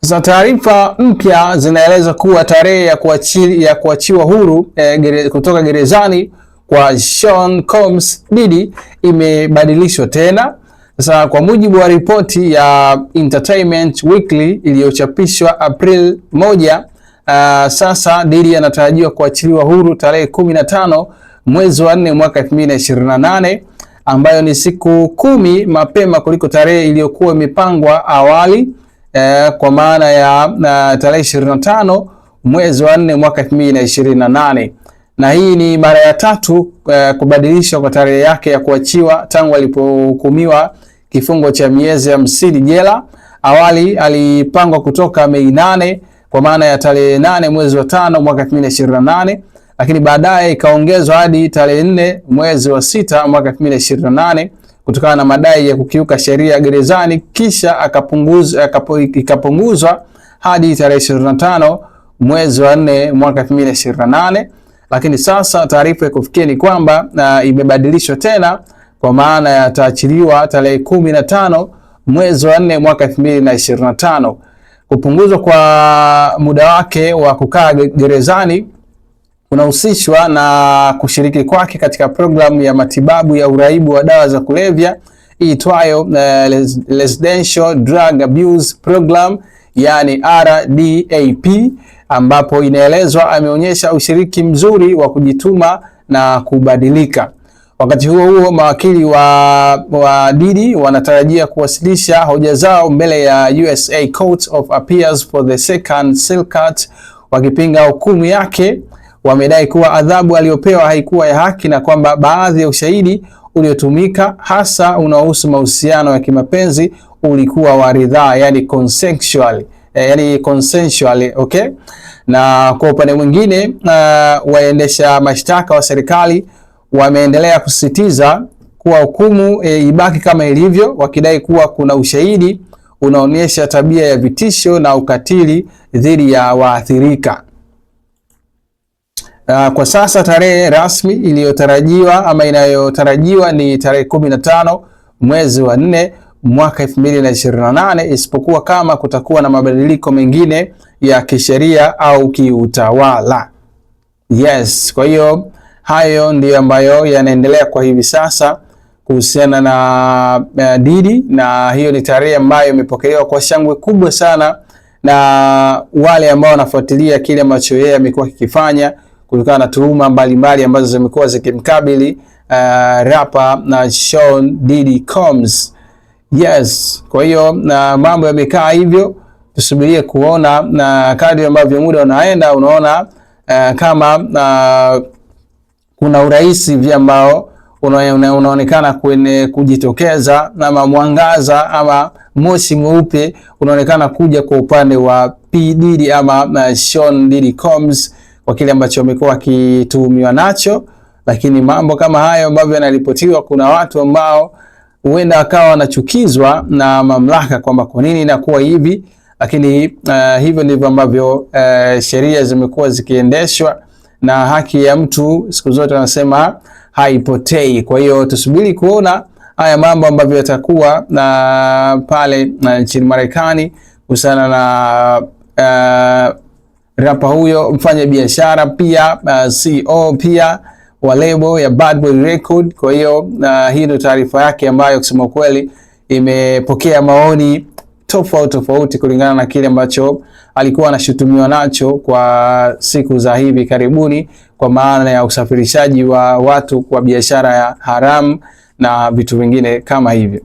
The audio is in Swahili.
Za taarifa mpya zinaeleza kuwa tarehe ya kuachiwa huru kutoka gerezani kwa Sean Combs Diddy imebadilishwa tena. Sasa kwa mujibu wa ripoti ya Entertainment Weekly iliyochapishwa April 1, sasa Diddy anatarajiwa kuachiliwa huru tarehe 15 mwezi wa 4 mwaka 2028, ambayo ni siku 10 mapema kuliko tarehe iliyokuwa imepangwa awali, kwa maana ya tarehe 25 mwezi wa 4 mwaka 2028. Na hii ni mara ya tatu kubadilishwa kwa tarehe yake ya kuachiwa tangu alipohukumiwa kifungo cha miezi 50 jela. Awali alipangwa kutoka Mei 8 kwa maana ya tarehe 8 mwezi wa 5 mwaka 2028, lakini baadaye ikaongezwa hadi tarehe 4 mwezi wa 6 mwaka 2028 kutokana na madai ya kukiuka sheria gerezani, kisha ikapunguzwa hadi tarehe 25 mwezi wa 4 mwaka 2028. Lakini sasa taarifa ya kufikia ni kwamba imebadilishwa tena kwa maana ya taachiliwa tarehe 15 mwezi wa 4 mwaka 2025. Kupunguzwa kwa muda wake wa kukaa gerezani unahusishwa na kushiriki kwake katika programu ya matibabu ya uraibu wa dawa za kulevya iitwayo Residential Drug Abuse Program, yani RDAP, ambapo inaelezwa ameonyesha ushiriki mzuri wa kujituma na kubadilika. Wakati huo huo, mawakili wa Diddy wanatarajia kuwasilisha hoja zao mbele ya USA Court of Appeals for the Second Circuit wakipinga hukumu yake. Wamedai kuwa adhabu aliyopewa haikuwa ya haki na kwamba baadhi ya ushahidi uliotumika, hasa unaohusu mahusiano ya kimapenzi, ulikuwa wa ridhaa, yani consensual, okay? Na kwa upande mwingine, waendesha mashtaka wa serikali wameendelea kusisitiza kuwa hukumu ibaki kama ilivyo, wakidai kuwa kuna ushahidi unaonyesha tabia ya vitisho na ukatili dhidi ya waathirika. Kwa sasa tarehe rasmi inayotarajiwa ni tarehe 15 mwezi wa 4 mwaka 2028, isipokuwa kama kutakuwa na mabadiliko mengine ya kisheria au kiutawala. Yes, kwa hiyo hayo ndiyo ambayo yanaendelea kwa hivi sasa kuhusiana na Diddy, na hiyo ni tarehe ambayo imepokelewa kwa shangwe kubwa sana na wale ambao wanafuatilia kile ambacho yeye amekuwa kikifanya kutokana na tuhuma mbalimbali ambazo zimekuwa zikimkabili rapper na Sean Diddy Combs. Yes, kwa hiyo na mambo yamekaa hivyo, tusubirie kuona, na kadri ambavyo muda unaenda unaona kama kuna urahisi vya ambao unaonekana kwenye kujitokeza, na mwangaza ama moshi mweupe unaonekana kuja kwa upande wa P Diddy ama Sean Diddy Combs kwa kile ambacho amekuwa akituhumiwa nacho. Lakini mambo kama hayo ambavyo yanaripotiwa, kuna watu ambao huenda akawa wanachukizwa na mamlaka kwamba kwa nini inakuwa hivi, lakini hivyo ndivyo ambavyo sheria zimekuwa zikiendeshwa, na haki ya mtu siku zote wanasema haipotei. Kwa hiyo tusubiri kuona haya mambo ambavyo yatakuwa na pale nchini Marekani kuhusiana na rapa huyo, mfanya biashara pia, CEO pia wa label ya Bad Boy Record. Kwa hiyo hii ndio taarifa yake ambayo kusema kweli imepokea maoni tofauti kulingana na kile ambacho alikuwa anashutumiwa nacho kwa siku za hivi karibuni, kwa maana ya usafirishaji wa watu kwa biashara ya haramu na vitu vingine kama hivyo.